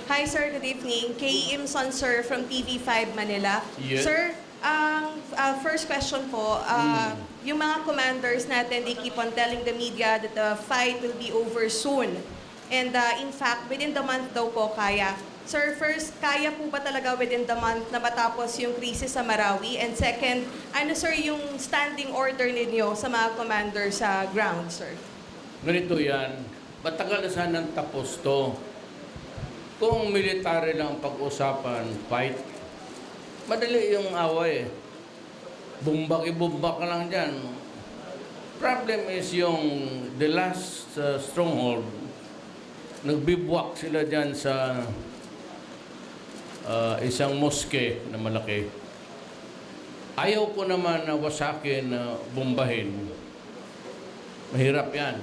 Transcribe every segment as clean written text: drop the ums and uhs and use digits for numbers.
Hi sir, good evening. Kay Imson sir from TV5 Manila. Yes. Sir, ang first question po, yung mga commanders natin, they keep on telling the media that the fight will be over soon. And in fact, within the month daw po kaya. Sir, first, kaya po ba talaga within the month na matapos yung krisis sa Marawi? And second, ano sir yung standing order ninyo sa mga commanders sa ground, sir? Ganito yan, matagal na sanang tapos to. Kung military lang ang pag-usapan, fight, madali yung away. Bumbak-ibumbak ka lang dyan. Problem is yung the last stronghold, nagbibwak sila dyan sa isang mosque na malaki. Ayaw ko naman na wasakin na bombahin. Mahirap yan.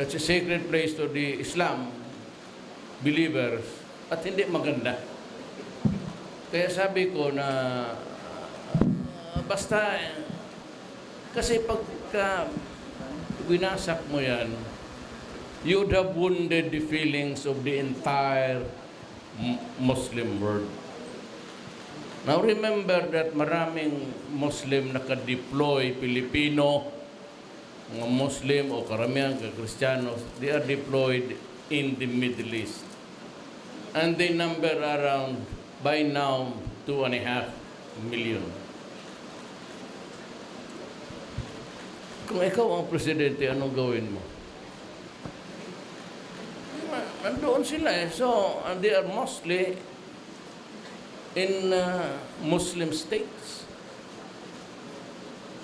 That's a sacred place to the Islam believers at hindi maganda. Kaya sabi ko na basta kasi pagka winasak mo yan, you would have wounded the feelings of the entire Muslim world. Now remember that maraming Muslim naka-deploy, Pilipino, mga Muslim o karamihan Kristiyanos, they are deployed in the Middle East. And they number around, by now, 2.5 million. Kung ikaw ang presidente, anong gawin mo? Nandoon sila eh. So, and they are mostly in Muslim states.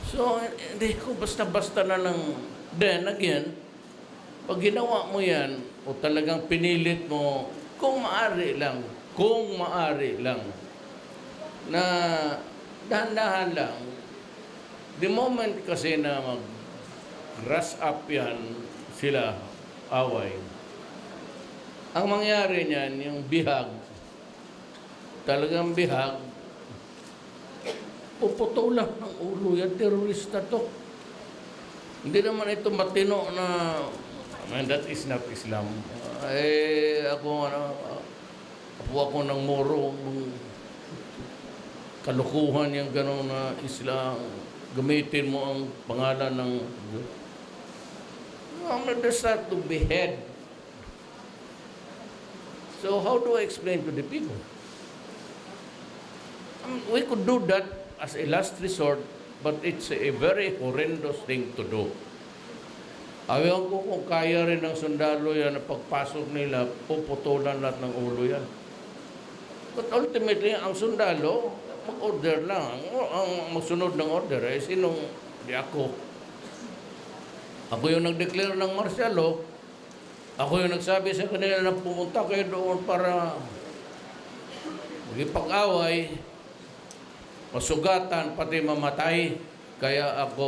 So, hindi ko basta-basta na lang. Then again, pag ginawa mo yan, o talagang pinilit mo, kung maari lang, na dahan-dahan lang, the moment kasi na mag-rush up yan, sila, away, ang mangyari niyan, yung bihag, talagang bihag, puputulan ng ulo yan, terorista to. Hindi naman ito matino na, that is not Islam. Ako ng Moro, kalukuhan yung gano'n na Islam, gamitin mo ang pangalan ng Diyos. That's not to behead. So how do I explain to the people? We could do that as a last resort, but it's a very horrendous thing to do. Ayaw ko kung kaya rin ng sundalo yan na pagpasok nila, puputulan lahat ng ulo yan. But ultimately, ang sundalo, mag-order lang. Ang magsunod ng order ay sinong di ako. Ako yung nag-declare ng martial law. Ako yung nagsabi sa kanila na pumunta kayo doon para magipag-away, masugatan, pati mamatay. Kaya ako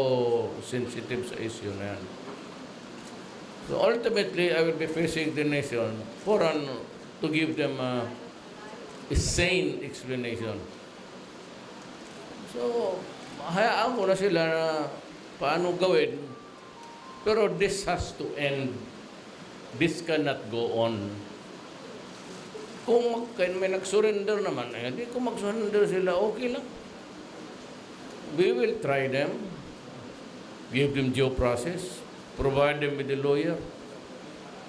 sensitive sa issue na yan. So ultimately, I will be facing the nation to give them a sane explanation. So, hayaan ko na sila na paano gawin. Pero this has to end. This cannot go on. Kung may nag-surrender naman, hindi kung mag-surrender sila, okay lang. We will try them. Give them due process. Provide them with a lawyer.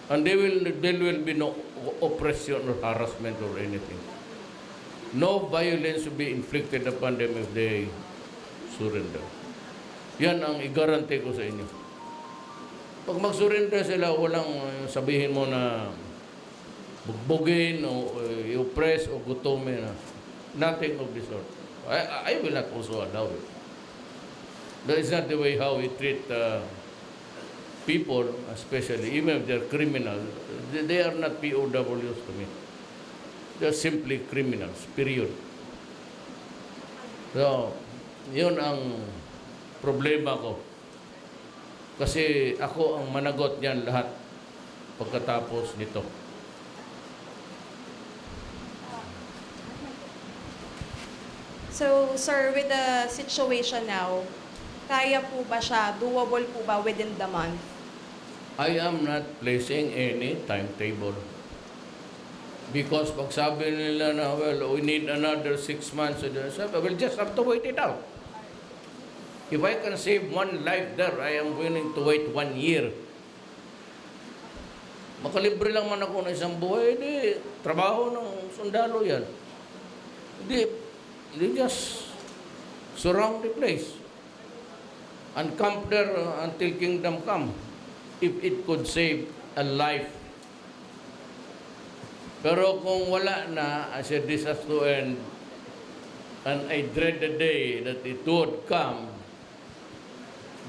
And there will be no oppression or harassment or anything. No violence will be inflicted upon them if they surrender. Yan ang i-guarantee ko sa inyo. Pag mag-surrender sila, walang sabihin mo na bugbugin o i-oppress o gutumin. Nothing of the sort. I will not also allow it. That is not the way how we treat people, especially, even if they're criminals. They are not POWs to me. They're simply criminals, period. So, yun ang problema ko. Kasi ako ang managot niyan lahat pagkatapos nito. So, sir, with the situation now, kaya po ba siya, doable po ba within the month? I am not placing any timetable. Because pag sabi nila na, well, we need another 6 months, we'll just have to wait it out. If I can save one life there, I am willing to wait 1 year. Makalibre lang man ako ng isang buhay, di, trabaho ng sundalo yan. They just surround the place and camp there until kingdom come. If it could save a life. Pero kung wala na, I said this has to end, and I dread the day that it would come,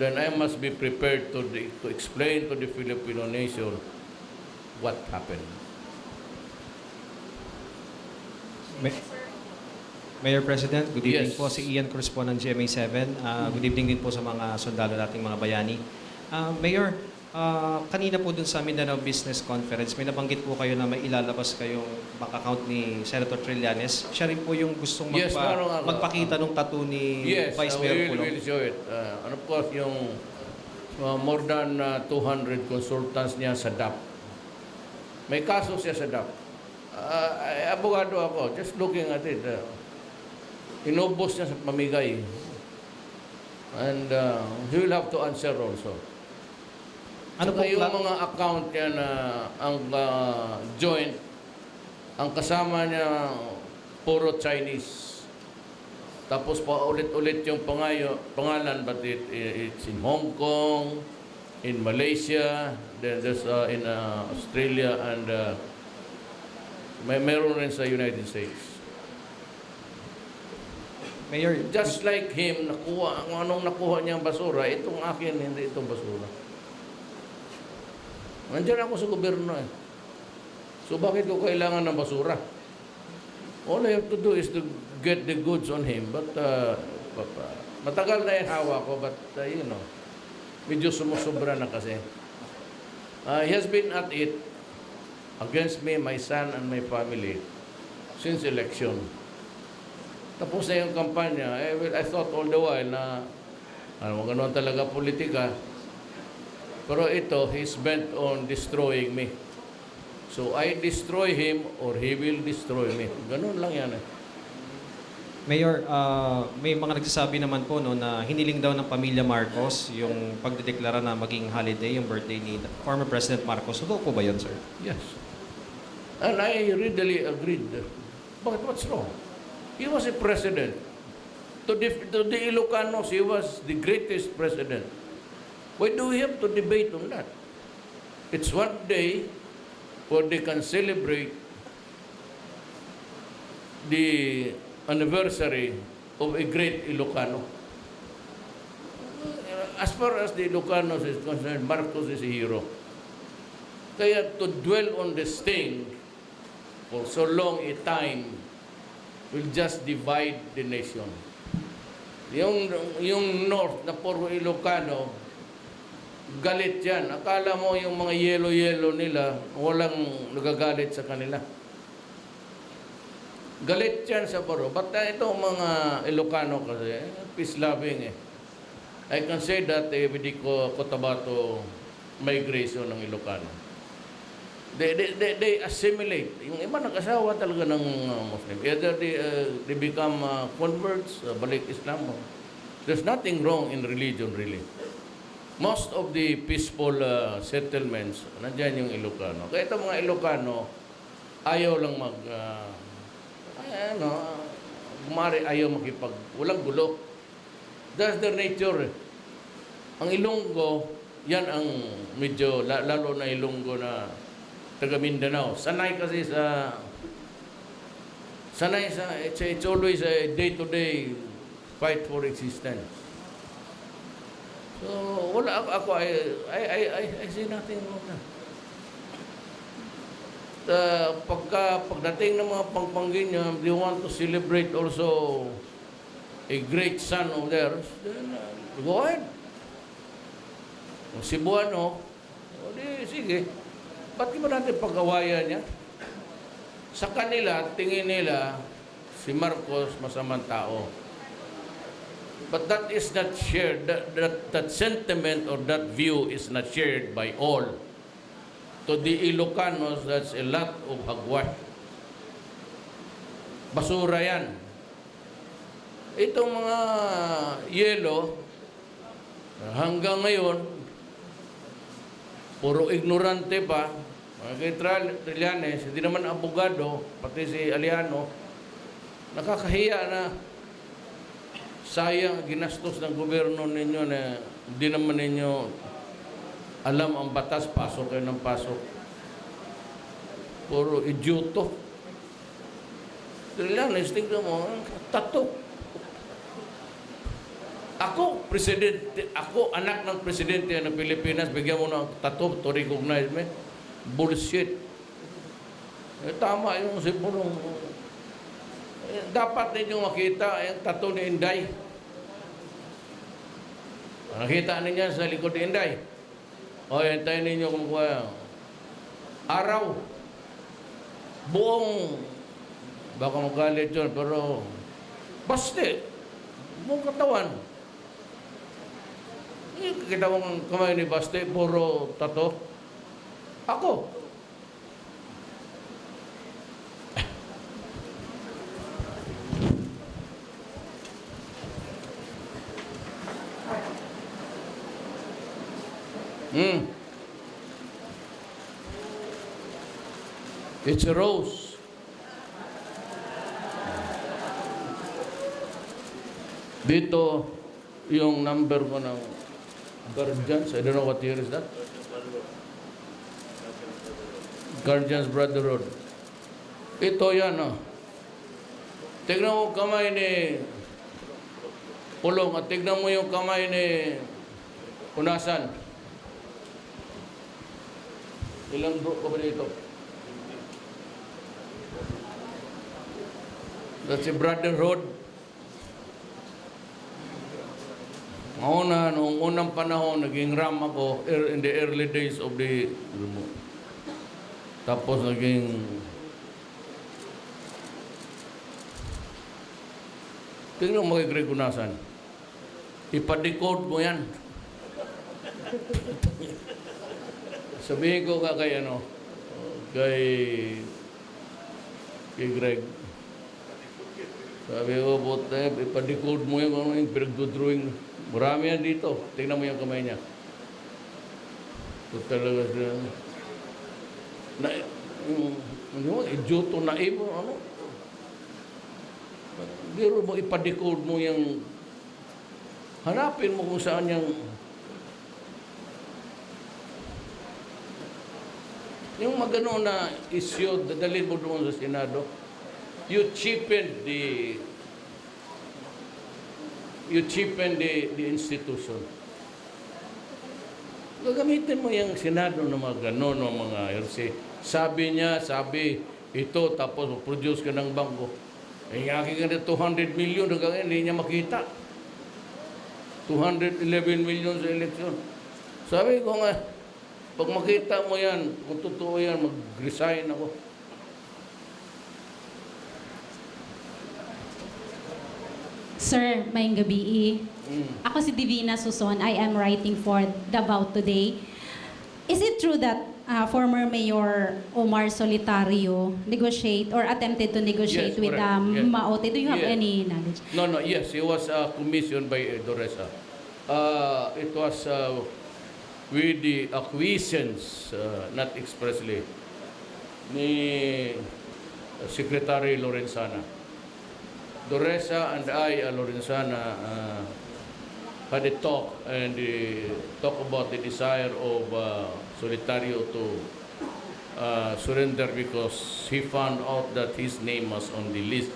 then I must be prepared to explain to the Filipino nation what happened. Mayor President, good evening Yes. po. Si Ian Cruz po ng GMA7. Good evening din po sa mga sundalo nating mga bayani. Mayor, kanina po dun sa Mindanao Business Conference, may nabanggit po kayo na may ilalabas kayong bank account ni Senator Trillanes. Siya rin po yung gustong Yes, magpakita ng tattoo ni Yes, Vice Mayor Pulong. will show it. And of course, yung more than 200 consultants niya sa DAP. May kaso siya sa DAP. Abogado ako, just looking at it. Inubos niya sa pamigay. And he will have to answer also. Ano po yung mga account niya na ang joint, ang kasama niya puro Chinese. Tapos pa ulit-ulit yung pangalan, but it's in Hong Kong, in Malaysia, then there's in Australia, and meron rin sa United States. Mayor, Just like him, nakuha, kung anong nakuha niyang basura, itong akin, hindi itong basura. Nandiyan ako sa gobyerno eh. So bakit ko kailangan ng basura? All I have to do is to get the goods on him. But matagal na yung hawa ko, but you know, medyo sumusobra na kasi. He has been at it against me, my son, and my family since election. Tapos na yung kampanya. I thought all the while na ganoon talaga politika. Pero ito, he's bent on destroying me. So I destroy him or he will destroy me. Ganun lang yan eh. Mayor, may mga nagsasabi naman po no, na hiniling daw ng pamilya Marcos yung pagdedeklara na maging holiday, yung birthday ni former President Marcos. Totoo po ba yun, sir? Yes. And I readily agreed. But what's wrong? He was a president. To the Ilocanos, he was the greatest president. Why do we have to debate on that? It's one day where they can celebrate the anniversary of a great Ilocano. As far as the Ilocanos is concerned, Marcos is a hero. Kaya to dwell on this thing for so long a time will just divide the nation. Yung North na puro Ilocano, galit yan. Akala mo yung mga yelo-yelo nila, walang nagagalit sa kanila. Galit yan sa puro. But itong mga Ilocano kasi, peace-loving eh. I can say that with the Cotabato migration ng Ilocano. They assimilate. Yung iba nag-asawa talaga ng Muslim. Either they become converts, balik Islam. There's nothing wrong in religion really. Most of the peaceful settlements, nandyan yung Ilocano. Kaya itong mga Ilocano, ayaw lang ayaw walang gulo. That's their nature. Ang Ilonggo, yan ang medyo, lalo na Ilonggo na taga Mindanao. Sanay it's always a day-to-day fight for existence. So, wala ako, I say nothing wrong na. Pagdating ng mga Pangpanguiño, they want to celebrate also a great son of theirs, then go ahead. Kung Cebuano, sige. Ba't di ba natin pag-awayan niya? Sa kanila, tingin nila, si Marcos masamang tao. But that is not shared, that sentiment or that view is not shared by all. To the Ilocanos, that's a lot of hagwash. Basura yan. Itong mga yelo, hanggang ngayon, puro ignorante pa. Mga kay Trillanes, hindi naman abogado, pati si Aliano, nakakahiya na sayang ginastos ng gobyerno ninyo na hindi naman ninyo alam ang batas, pasok kayo ng pasok. Puro idyoto. Trillanes, tingnan mo, tato. Ako, presidente, ako, anak ng presidente ng Pilipinas, bigyan mo ng tato to recognize me. Bullshit. Tama yung sipulong. Dapat ninyo makita yung tattoo ni Inday. Nakita ninyo sa likod ni Inday. O, hintayin ninyo kung kuha. Araw. Buong, baka magalit yun, pero baste. Buong katawan. Kita mong kamay ni Baste, puro tattoo. Ako. It's a rose. Dito, yung number ko ng Guardians. I don't know what year is that. Guardians Brotherhood. Ito yan, oh. Tignan mo kamay ni Pulong at tignan mo yung kamay ni Unasan. Ilang group ka ba dito? That's a brotherhood. Noong unang panahon, naging ram ako in the early days of the... Tapos naging... Tingnan mo kay Greg Unasan. Ipa-decode mo yan. Sabihin ko ka kay ano, kay Greg. Sabi ko, buta, ipa-decode mo yan, ano yung pinag-drawing. Marami yan dito. Tingnan mo yung kamay niya. Ito talaga siya. Hindi mo, idyoto na mo, ano? Biro mo, ipa-decode mo yung... Hanapin mo kung saan yung... Yung magano na issue, dadalhin mo doon sa Senado, you cheapen the institution. Gagamitin mo yung Senado na mga gano'n, mga RC. Sabi, ito, tapos produce ka ng bangko. Eh, aking 200 million, hanggang hindi niya makita. 211 million sa eleksyon. Sabi ko nga, pag makita mo yan, kung totoo yan, mag-resign ako. Sir, mayang gabi. Ako si Divina Suson. I am writing for Davao Today. Is it true that former Mayor Omar Solitario negotiate or attempted to negotiate Yes, with correct. Yes. Maote? Do you have Yes. any knowledge? No, yes, he was commissioned by Doresa. It was with the acquiescence, not expressly, ni Secretary Lorenzana. Doresa and I, Lorenzana, had a talk and talk about the desire of Solitario to surrender because he found out that his name was on the list.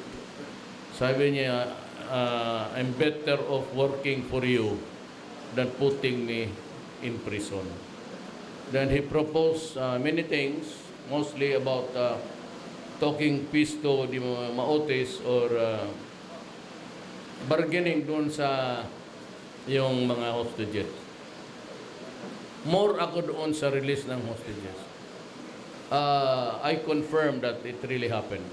Sabi niya, I'm better off working for you than putting me in prison. Then he proposed many things, mostly about talking peace to the Maotes or bargaining doon sa yung mga hostages. More ako doon sa release ng hostages. I confirm that it really happened.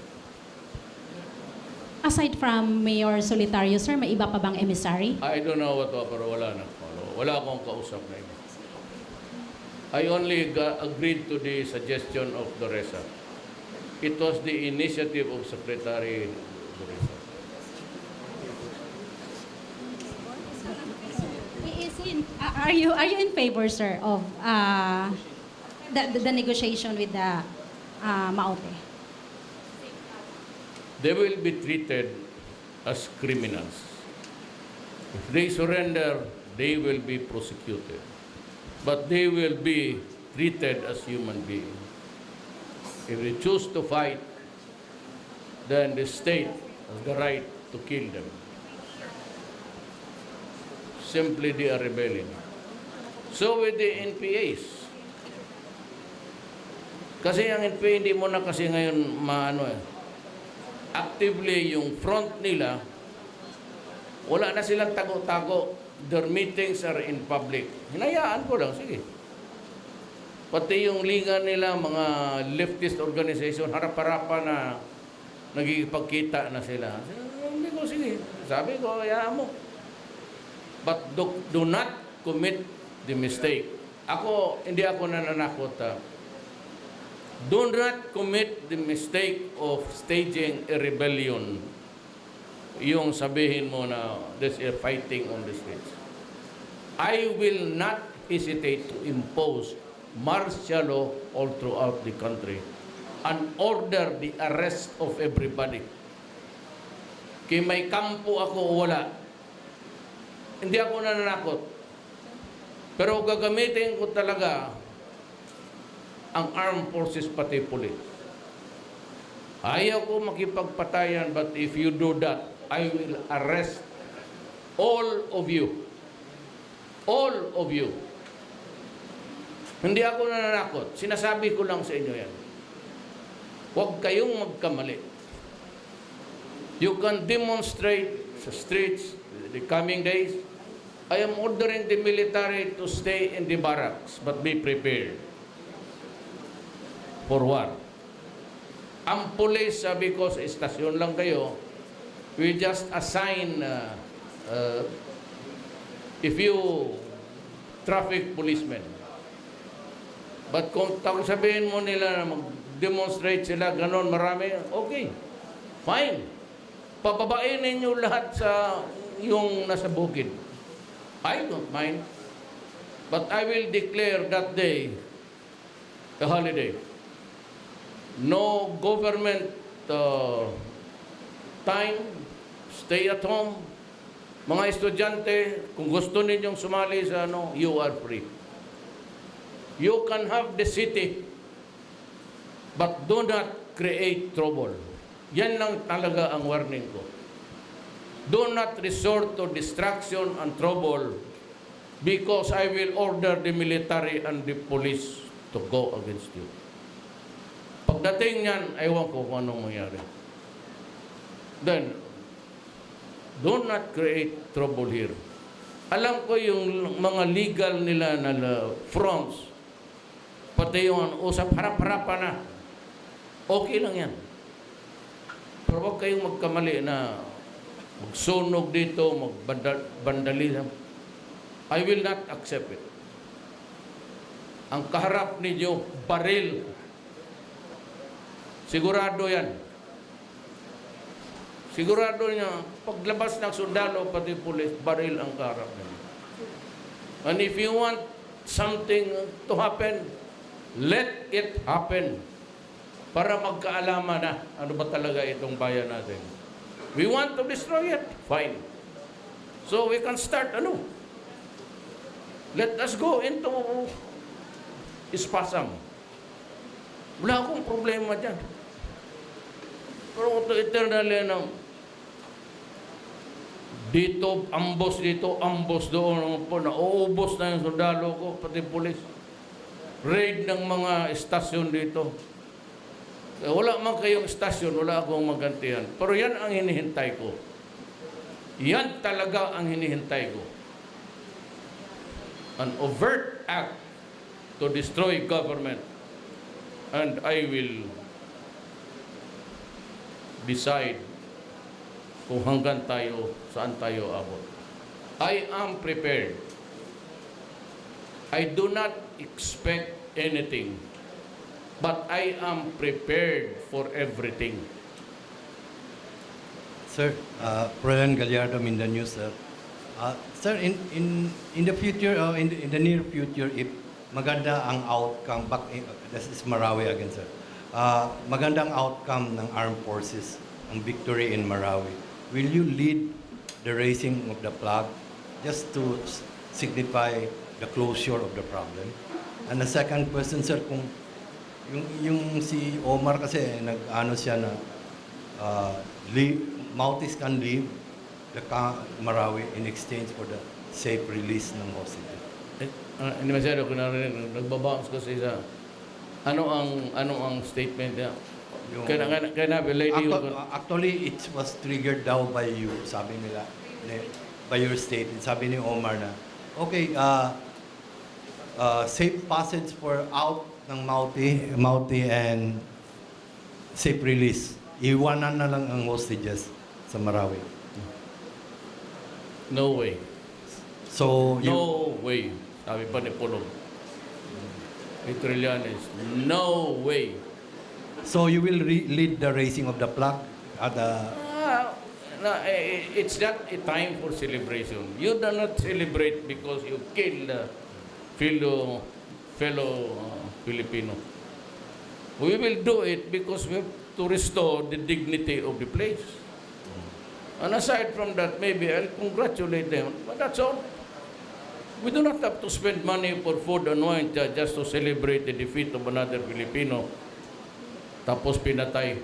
Aside from Mayor Solitario, sir, may iba pa bang emissary? I don't know what, pero wala na. Wala akong kausap na iba. I only agreed to the suggestion of Doresa. It was the initiative of Secretary Doresa. Are you in favor, sir, of the negotiation with the Maote? They will be treated as criminals. If they surrender, they will be prosecuted. But they will be treated as human beings. If they choose to fight, then the state has the right to kill them. Simply they are rebelling. So with the NPAs. Kasi ang NPA hindi mo na kasi ngayon actively yung front nila, wala na silang tago-tago. Their meetings are in public. Hinayaan ko lang, sige. Pati yung liga nila, mga leftist organization, harap-harapan na nagkikipagkita na sila. Hindi ko, sige. Sabi ko, hayaan mo. But do not commit the mistake. Hindi ako nananakot. Do not commit the mistake of staging a rebellion. Yung sabihin mo na there's a fighting on the streets. I will not hesitate to impose martial law all throughout the country and order the arrest of everybody. Kaya may kampo ako o wala. Hindi ako nananakot. Pero gagamitin ko talaga ang armed forces pati police. Ayaw ko makipagpatayan, but if you do that, I will arrest all of you. All of you. Hindi ako nananakot. Sinasabi ko lang sa inyo yan. Huwag kayong magkamali. You can demonstrate sa streets the coming days. I am ordering the military to stay in the barracks, but be prepared. For what? Ang police, sabi ko, sa estasyon lang kayo, we just assign if you traffic policemen. But kung sabihin mo nila na mag-demonstrate sila, ganon marami, okay, fine. Pababain ninyo lahat sa yung nasa bukid. I don't mind. But I will declare that day a holiday. No government time, stay at home. Mga estudyante, kung gusto ninyong sumali sa you are free. You can have the city, but do not create trouble. Yan lang talaga ang warning ko. Do not resort to distraction and trouble because I will order the military and the police to go against you. Pagdating niyan, ewan ko kung anong mangyari. Then, do not create trouble here. Alam ko yung mga legal nila na fronts, pati yung usap harap-harapan na, okay lang yan. Pero huwag kayong magkamali na magsunog dito, magbandalism. I will not accept it. Ang kaharap ninyo, baril. Sigurado yan. Sigurado niya, paglabas ng sundalo, pati pulis, baril ang kaharap ninyo. And if you want something to happen, let it happen. Para magkaalaman na ano ba talaga itong bayan natin. We want to destroy it, fine. So we can start Let us go into spasm. Wala akong problema dyan. Pero eternally dito, ambos doon po, nauubos na yung sundalo ko, pati pulis. Raid ng mga estasyon dito. Wala man kayong estasyon, wala akong magantihan. Pero yan ang hinihintay ko. Yan talaga ang hinihintay ko. An overt act to destroy government. And I will decide kung hanggang saan tayo abot. I am prepared. I do not expect anything, but I am prepared for everything. Sir, Roland Gallardo, Mindanao, sir. Sir, in the future, in the near future, if maganda ang outcome, this is Marawi again, sir. Magandang outcome ng armed forces, ang victory in Marawi. Will you lead the raising of the flag just to signify the closure of the problem? And the second question, sir, kung yung si Omar kasi nag-ano siya na Maotis can leave the Marawi in exchange for the safe release ng hostage. Hindi masyado ko narinig. Nagbabounce kasi sa ano ang statement niya. Kaya lady Actually, it was triggered daw by you, sabi nila, by your statement. Sabi ni Omar na, okay, safe passage for out ng Mauti and safe release. Iwanan na lang ang hostages sa Marawi. No way. So, No way. Sabi pa ni Pulong. Trillanes. No way. So you will lead the raising of the flag at the... No, it's not a time for celebration. You do not celebrate because you kill fellow Filipino. We will do it because we have to restore the dignity of the place. And aside from that, maybe I'll congratulate them, but that's all. We do not have to spend money for food and wine just to celebrate the defeat of another Filipino. Tapos pinatay.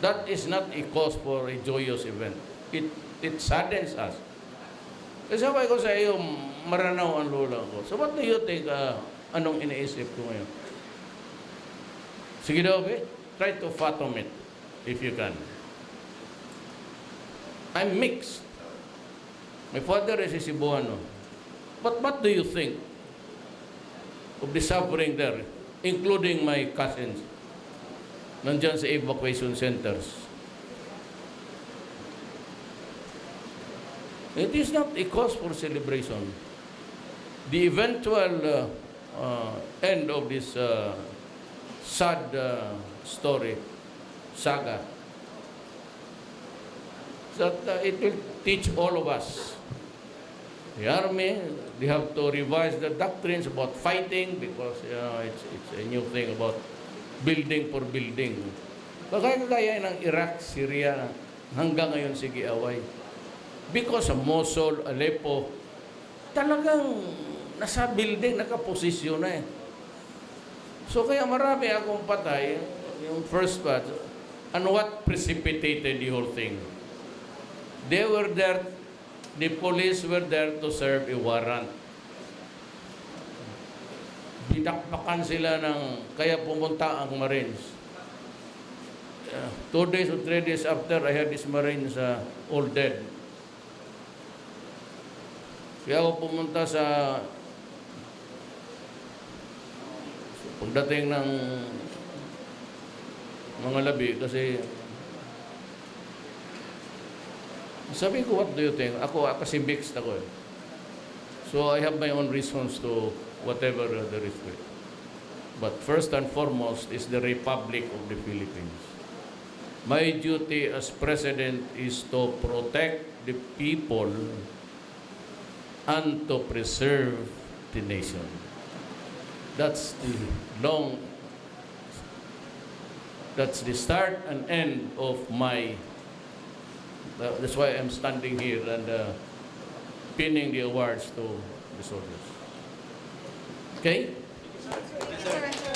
That is not a cause for a joyous event. It saddens us. Kasi sabi ko sa iyo, maranaw ang lola ko. So what do you think, anong iniisip ko ngayon? Sige daw, try to fathom it, if you can. I'm mixed. My father is a Cebuano. But what do you think of the suffering there, including my cousins, nandyan sa evacuation centers? It is not a cause for celebration. The eventual end of this sad saga, that it will teach all of us. The army, they have to revise the doctrines about fighting because it's a new thing about building for building. Kagaya ng Iraq, Syria, hanggang ngayon sige away. Because of Mosul, Aleppo, talagang nasa building, nakaposisyon na eh. So kaya marami akong patay, yung first part, and what precipitated the whole thing. They were there, the police were there to serve a warrant. Binakpakan sila kaya pumunta ang Marines. 2 days or 3 days after, I had these Marines all dead. Kaya ako pumunta sa pagdating ng mga labi kasi sabi ko, what do you think? Ako kasi mixed ako eh. So I have my own reasons to whatever there is to it. But first and foremost is the Republic of the Philippines. My duty as president is to protect the people and to preserve the nation. That's the start and end of my, that's why I'm standing here and pinning the awards to the soldiers. Okay? Thank you, sir.